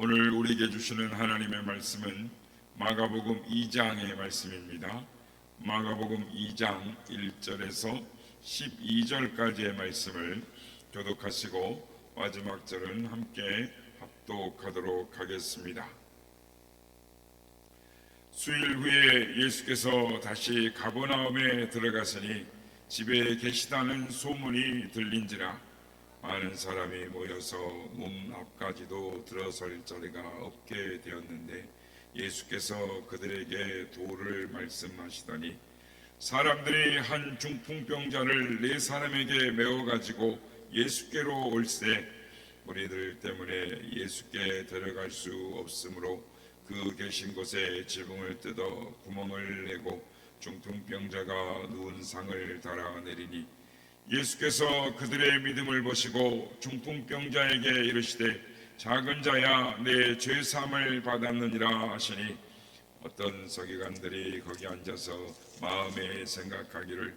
오늘 우리에게 주시는 하나님의 말씀은 마가복음 2장의 말씀입니다. 마가복음 2장 1절에서 12절까지의 말씀을 교독하시고 마지막 절은 함께 합독하도록 하겠습니다. 수일 후에 예수께서 다시 가버나움에 들어가시니 집에 계시다는 소문이 들린지라 많은 사람이 모여서 문 앞까지도 들어설 자리가 없게 되었는데 예수께서 그들에게 도를 말씀하시더니 사람들이 한 중풍병자를 네 사람에게 메워 가지고 예수께로 올세 무리들 때문에 예수께 데려갈 수 없으므로 그 계신 곳에 지붕을 뜯어 구멍을 내고 중풍병자가 누운 상을 달아내리니 예수께서 그들의 믿음을 보시고 중풍병자에게 이르시되 작은 자야 내 죄사함을 받았느니라 하시니 어떤 서기관들이 거기 앉아서 마음에 생각하기를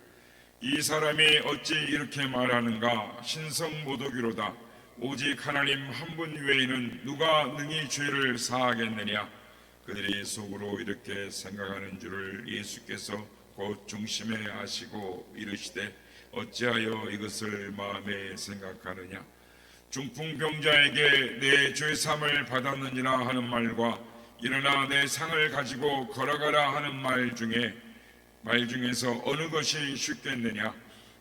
이 사람이 어찌 이렇게 말하는가 신성모독이로다 오직 하나님 한 분 외에는 누가 능히 죄를 사하겠느냐 그들이 속으로 이렇게 생각하는 줄을 예수께서 곧 중심에 아시고 이르시되 어찌하여 이것을 마음에 생각하느냐 중풍병자에게 내 죄사함을 받았느니라 하는 말과 일어나 내 상을 가지고 걸어가라 하는 말 중에서 어느 것이 쉽겠느냐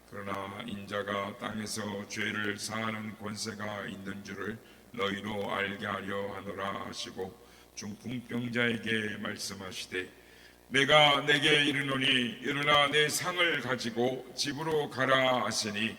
그러나 인자가 땅에서 죄를 사하는 권세가 있는 줄을 너희로 알게 하려 하노라 하시고 중풍병자에게 말씀하시되 내가 내게 이르노니 일어나 내 상을 가지고 집으로 가라 하시니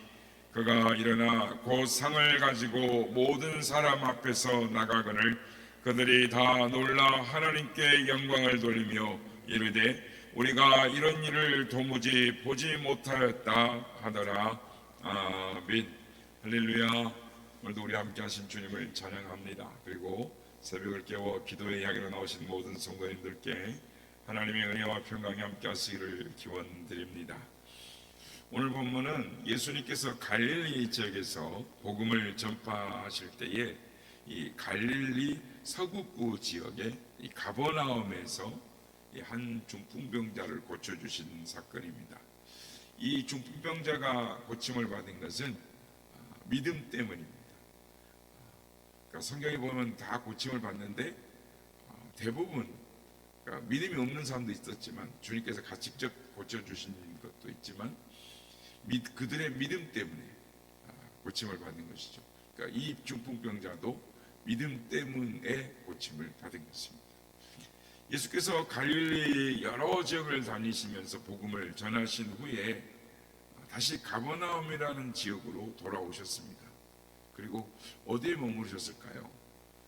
그가 일어나 곧 상을 가지고 모든 사람 앞에서 나가거늘 그들이 다 놀라 하나님께 영광을 돌리며 이르되 우리가 이런 일을 도무지 보지 못하였다 하더라. 아멘. 할렐루야. 오늘도 우리 함께 하신 주님을 찬양합니다. 그리고 새벽을 깨워 기도의 이야기로 나오신 모든 성도님들께 하나님의 은혜와 평강이 함께 하시기를 기원드립니다. 오늘 본문은 예수님께서 갈릴리 지역에서 복음을 전파하실 때에 이 갈릴리 서북부 지역의 이 가버나움에서 한 중풍병자를 고쳐주신 사건입니다. 이 중풍병자가 고침을 받은 것은 믿음 때문입니다. 그러니까 성경에 보면 다 고침을 받는데 대부분 그러니까 믿음이 없는 사람도 있었지만 주님께서 같이 직접 고쳐주신 것도 있지만 그들의 믿음 때문에 고침을 받는 것이죠. 그러니까 이 중풍병자도 믿음 때문에 고침을 받은 것입니다. 예수께서 갈릴리 여러 지역을 다니시면서 복음을 전하신 후에 다시 가버나움이라는 지역으로 돌아오셨습니다. 그리고 어디에 머무르셨을까요?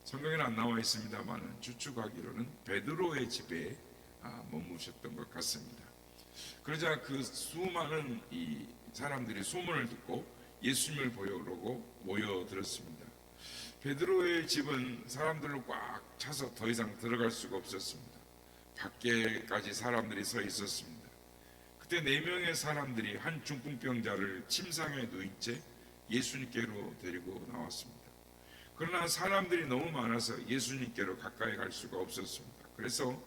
성경에는 안 나와 있습니다만 추측하기로는 베드로의 집에 머무셨던 것 같습니다. 그러자 그 수많은 이 사람들이 소문을 듣고 예수님을 보려고 모여들었습니다. 베드로의 집은 사람들로 꽉 차서 더 이상 들어갈 수가 없었습니다. 밖에까지 사람들이 서 있었습니다. 그때 4명의 사람들이 한 중풍병자를 침상에 누인 채 예수님께로 데리고 나왔습니다. 그러나 사람들이 너무 많아서 예수님께로 가까이 갈 수가 없었습니다. 그래서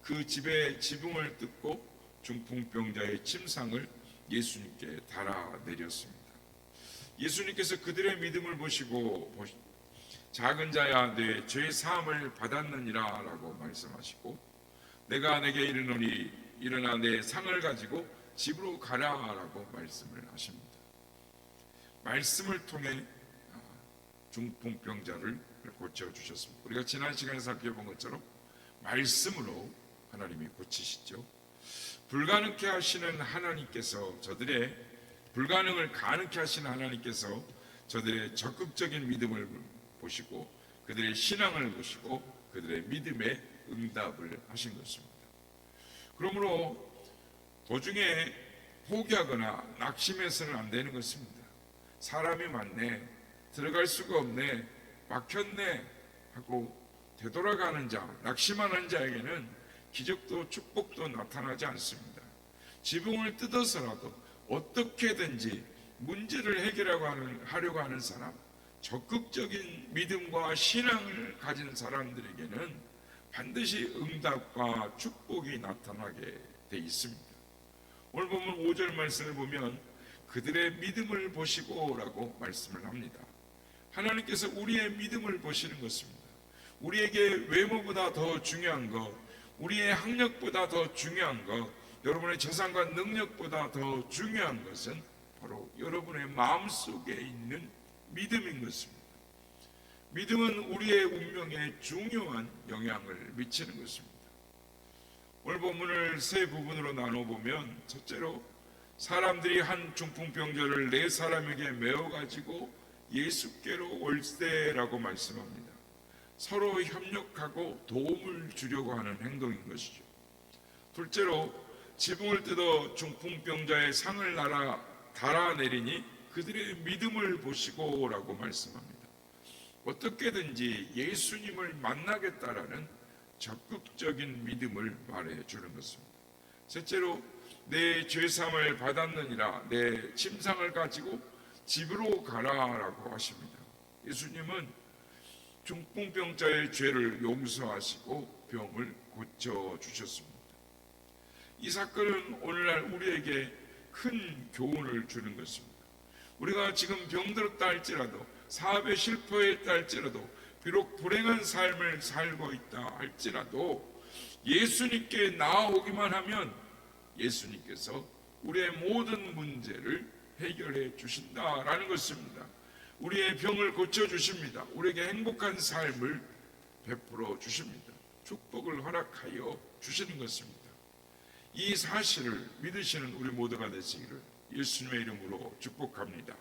그 집의 지붕을 뜯고 중풍병자의 침상을 예수님께 달아내렸습니다. 예수님께서 그들의 믿음을 보시고 작은 자야 내 죄 사함을 받았느니라 라고 말씀하시고 내가 내게 이르노니 일어나 내 상을 가지고 집으로 가라 라고 말씀을 하십니다. 말씀을 통해 중풍병자를 고쳐주셨습니다. 우리가 지난 시간에 살펴본 것처럼 말씀으로 하나님이 고치시죠. 불가능케 하시는 하나님께서 저들의 불가능을 가능케 하시는 하나님께서 저들의 적극적인 믿음을 보시고 그들의 신앙을 보시고 그들의 믿음에 응답을 하신 것입니다. 그러므로 도중에 포기하거나 낙심해서는 안 되는 것입니다. 사람이 많네, 들어갈 수가 없네, 막혔네 하고 되돌아가는 자, 낙심하는 자에게는 기적도 축복도 나타나지 않습니다. 지붕을 뜯어서라도 어떻게든지 문제를 해결하려고 하는 사람, 적극적인 믿음과 신앙을 가진 사람들에게는 반드시 응답과 축복이 나타나게 돼 있습니다. 오늘 보면 5절 말씀을 보면 그들의 믿음을 보시고 라고 말씀을 합니다. 하나님께서 우리의 믿음을 보시는 것입니다. 우리에게 외모보다 더 중요한 것, 우리의 학력보다 더 중요한 것, 여러분의 재산과 능력보다 더 중요한 것은 바로 여러분의 마음속에 있는 믿음인 것입니다. 믿음은 우리의 운명에 중요한 영향을 미치는 것입니다. 오늘 본문을 세 부분으로 나눠보면 첫째로 사람들이 한 중풍병자를 네 사람에게 메어가지고 예수께로 올세라고 말씀합니다. 서로 협력하고 도움을 주려고 하는 행동인 것이죠. 둘째로 지붕을 뜯어 중풍병자의 상을 달아내리니 그들의 믿음을 보시고 라고 말씀합니다. 어떻게든지 예수님을 만나겠다라는 적극적인 믿음을 말해주는 것입니다. 셋째로 내 죄사함을 받았느니라 내 침상을 가지고 집으로 가라라고 하십니다. 예수님은 중풍병자의 죄를 용서하시고 병을 고쳐주셨습니다. 이 사건은 오늘날 우리에게 큰 교훈을 주는 것입니다. 우리가 지금 병들었다 할지라도 사업에 실패했다 할지라도 비록 불행한 삶을 살고 있다 할지라도 예수님께 나아오기만 하면 예수님께서 우리의 모든 문제를 해결해 주신다라는 것입니다. 우리의 병을 고쳐주십니다. 우리에게 행복한 삶을 베풀어 주십니다. 축복을 허락하여 주시는 것입니다. 이 사실을 믿으시는 우리 모두가 되시기를 예수님의 이름으로 축복합니다.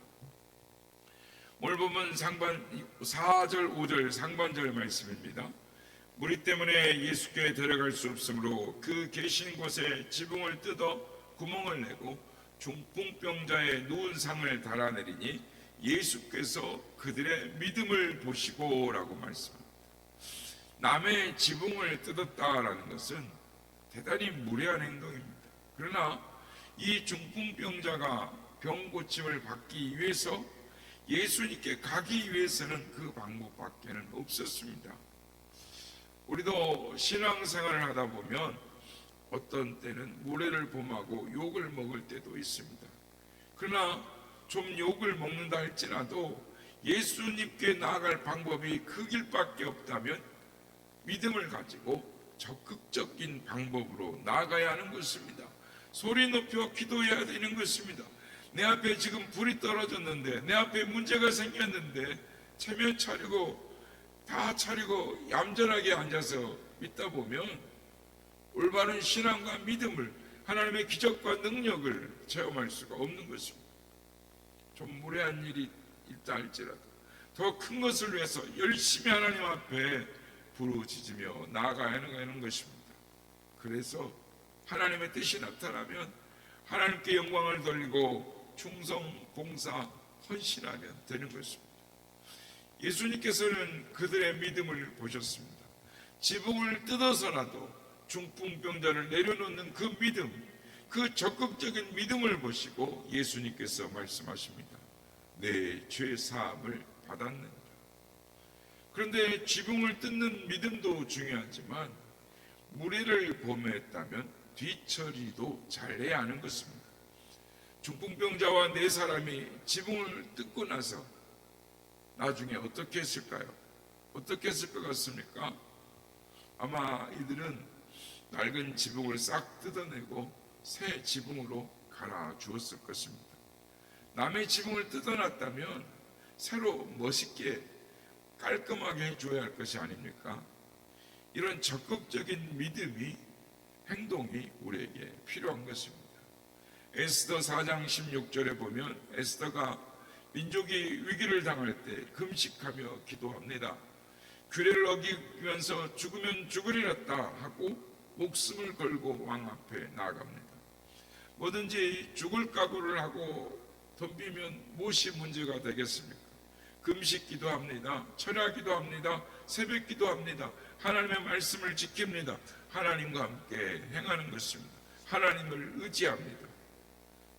오늘 보면 4절 5절 상반절 말씀입니다. 무리 때문에 예수께 데려갈 수 없으므로 그 계신 곳에 지붕을 뜯어 구멍을 내고 중풍병자의 누운 상을 달아내리니 예수께서 그들의 믿음을 보시고 라고 말씀합니다. 남의 지붕을 뜯었다라는 것은 대단히 무례한 행동입니다. 그러나 이 중풍병자가 병 고침을 받기 위해서 예수님께 가기 위해서는 그 방법밖에는 없었습니다. 우리도 신앙생활을 하다 보면 어떤 때는 무례를 범하고 욕을 먹을 때도 있습니다. 그러나 좀 욕을 먹는다 할지라도 예수님께 나아갈 방법이 그 길밖에 없다면 믿음을 가지고 적극적인 방법으로 나아가야 하는 것입니다. 소리 높여 기도해야 되는 것입니다. 내 앞에 지금 불이 떨어졌는데, 내 앞에 문제가 생겼는데 체면 차리고 다 차리고 얌전하게 앉아서 믿다 보면 올바른 신앙과 믿음을, 하나님의 기적과 능력을 체험할 수가 없는 것입니다. 좀 무례한 일이 있다 할지라도 더 큰 것을 위해서 열심히 하나님 앞에 부르짖으며 나아가야 하는 것입니다. 그래서 하나님의 뜻이 나타나면 하나님께 영광을 돌리고 충성, 봉사, 헌신하면 되는 것입니다. 예수님께서는 그들의 믿음을 보셨습니다. 지붕을 뜯어서라도 중풍병자를 내려놓는 그 믿음, 그 적극적인 믿음을 보시고 예수님께서 말씀하십니다. 내 죄 사함을 받았느니라. 그런데 지붕을 뜯는 믿음도 중요하지만 무례를 범했다면 뒤처리도 잘해야 하는 것입니다. 중풍병자와 네 사람이 지붕을 뜯고 나서 나중에 어떻게 했을까요? 어떻게 했을 것 같습니까? 아마 이들은 낡은 지붕을 싹 뜯어내고 새 지붕으로 갈아주었을 것입니다. 남의 지붕을 뜯어놨다면 새로 멋있게 깔끔하게 해줘야 할 것이 아닙니까? 이런 적극적인 믿음이, 행동이 우리에게 필요한 것입니다. 에스더 4장 16절에 보면 에스더가 민족이 위기를 당할 때 금식하며 기도합니다. 규례를 어기면서 죽으면 죽으리라 하고 목숨을 걸고 왕 앞에 나아갑니다. 뭐든지 죽을 각오를 하고 덤비면 무엇이 문제가 되겠습니까? 금식 기도합니다. 철야 기도합니다. 새벽 기도합니다. 하나님의 말씀을 지킵니다. 하나님과 함께 행하는 것입니다. 하나님을 의지합니다.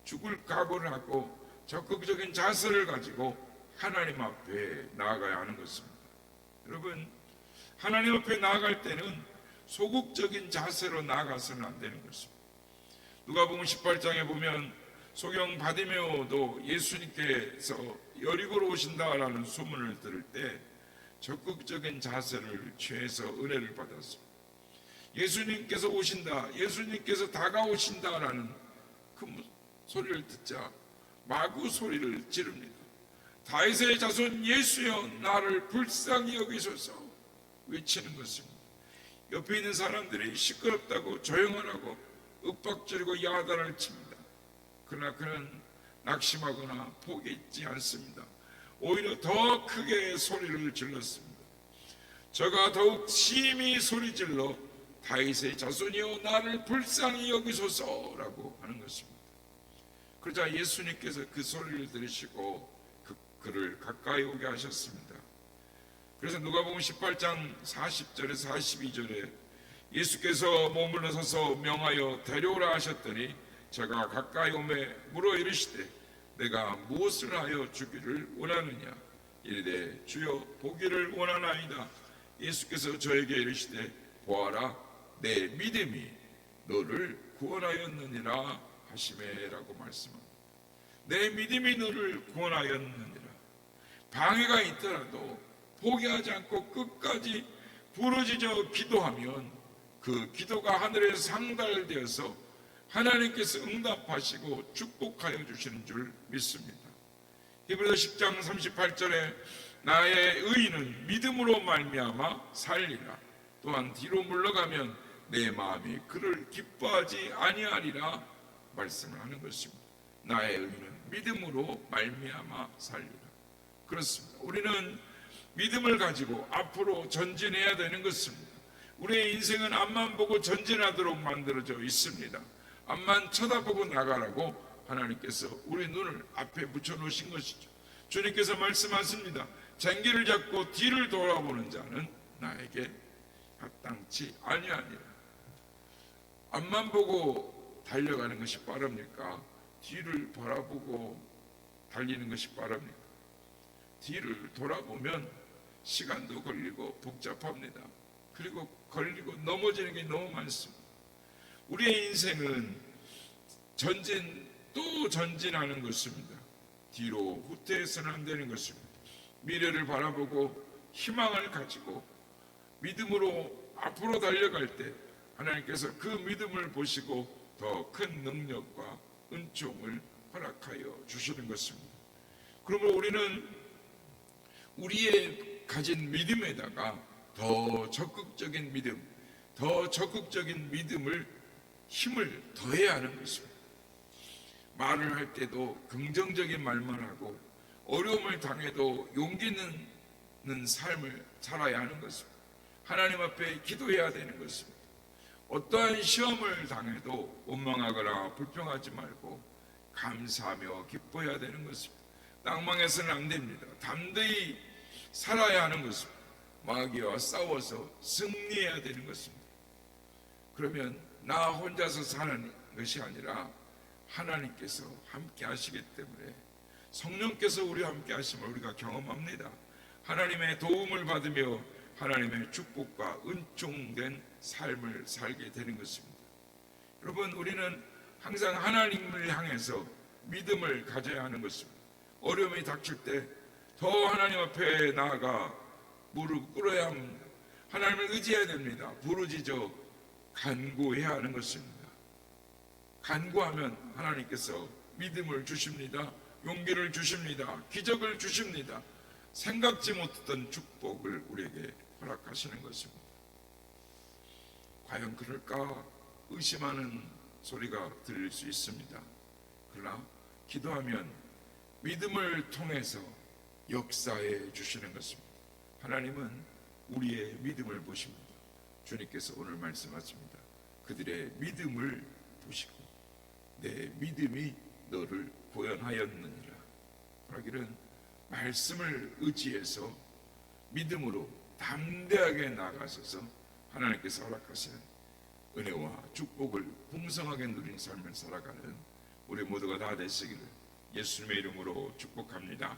죽을 각오를 하고 적극적인 자세를 가지고 하나님 앞에 나아가야 하는 것입니다. 여러분, 하나님 앞에 나아갈 때는 소극적인 자세로 나아가서는 안 되는 것입니다. 누가복음 18장에 보면 소경 바디메오도 예수님께서 여리고로 오신다라는 소문을 들을 때 적극적인 자세를 취해서 은혜를 받았습니다. 예수님께서 오신다, 예수님께서 다가오신다라는 그 소리를 듣자 마구 소리를 지릅니다. 다윗의 자손 예수여 나를 불쌍히 여기소서 외치는 것입니다. 옆에 있는 사람들이 시끄럽다고 조용하라고 윽박지르고 야단을 칩니다. 그러나 그는 낙심하거나 포기하지 않습니다. 오히려 더 크게 소리를 질렀습니다. 저가 더욱 심히 소리질러 다윗의 자손이여 나를 불쌍히 여기소서라고 하는 것입니다. 그러자 예수님께서 그 소리를 들으시고 그를 가까이 오게 하셨습니다. 그래서 누가복음 18장 40절에서 42절에 예수께서 머물러 서서 명하여 데려오라 하셨더니 저가 가까이 오매 물어 이르시되 내가 무엇을 하여 주기를 원하느냐 이르되 주여 보기를 원하나이다. 예수께서 저에게 이르시되 보아라 내 믿음이 너를 구원하였느니라 하시매라고 말씀합니다. 내 믿음이 너를 구원하였느니라. 방해가 있더라도 포기하지 않고 끝까지 부르짖어 기도하면 그 기도가 하늘에 상달되어서 하나님께서 응답하시고 축복하여 주시는 줄 믿습니다. 히브리서 10장 38절에 나의 의인은 믿음으로 말미암아 살리라. 또한 뒤로 물러가면 내 마음이 그를 기뻐하지 아니하리라 말씀을 하는 것입니다. 나의 의인은 믿음으로 말미암아 살리라. 그렇습니다. 우리는 믿음을 가지고 앞으로 전진해야 되는 것입니다. 우리의 인생은 앞만 보고 전진하도록 만들어져 있습니다. 앞만 쳐다보고 나가라고 하나님께서 우리 눈을 앞에 붙여놓으신 것이죠. 주님께서 말씀하십니다. 쟁기를 잡고 뒤를 돌아보는 자는 나에게 합당치 아니하니라. 앞만 보고 달려가는 것이 빠릅니까? 뒤를 바라보고 달리는 것이 빠릅니까? 뒤를 돌아보면 시간도 걸리고 복잡합니다. 그리고 걸리고 넘어지는 게 너무 많습니다. 우리의 인생은 전진 또 전진하는 것입니다. 뒤로 후퇴해서는 안 되는 것입니다. 미래를 바라보고 희망을 가지고 믿음으로 앞으로 달려갈 때 하나님께서 그 믿음을 보시고 더 큰 능력과 은총을 허락하여 주시는 것입니다. 그러므로 우리는 우리의 가진 믿음에다가 더 적극적인 믿음, 더 적극적인 믿음을 힘을 더해야 하는 것입니다. 말을 할 때도 긍정적인 말만 하고 어려움을 당해도 용기 있는 삶을 살아야 하는 것입니다. 하나님 앞에 기도해야 되는 것입니다. 어떠한 시험을 당해도 원망하거나 불평하지 말고 감사하며 기뻐해야 되는 것입니다. 낭망해서는 안 됩니다. 담대히 살아야 하는 것입니다. 마귀와 싸워서 승리해야 되는 것입니다. 그러면 나 혼자서 사는 것이 아니라 하나님께서 함께 하시기 때문에 성령께서 우리와 함께 하심을 우리가 경험합니다. 하나님의 도움을 받으며 하나님의 축복과 은총된 삶을 살게 되는 것입니다. 여러분, 우리는 항상 하나님을 향해서 믿음을 가져야 하는 것입니다. 어려움이 닥칠 때 더 하나님 앞에 나아가 무릎 꿇어야 합니다. 하나님을 의지해야 됩니다. 부르짖어 간구해야 하는 것입니다. 간구하면 하나님께서 믿음을 주십니다. 용기를 주십니다. 기적을 주십니다. 생각지 못했던 축복을 우리에게 허락하시는 것입니다. 과연 그럴까 의심하는 소리가 들릴 수 있습니다. 그러나 기도하면 믿음을 통해서 역사해 주시는 것입니다. 하나님은 우리의 믿음을 보십니다. 주님께서 오늘 말씀하십니다. 그들의 믿음을 보시고 내 믿음이 너를 구원하였느니라. 하기는 말씀을 의지해서 믿음으로 담대하게 나가셔서 하나님께서 허락하시는 은혜와 축복을 풍성하게 누린 삶을 살아가는 우리 모두가 다 되시기를 예수님의 이름으로 축복합니다.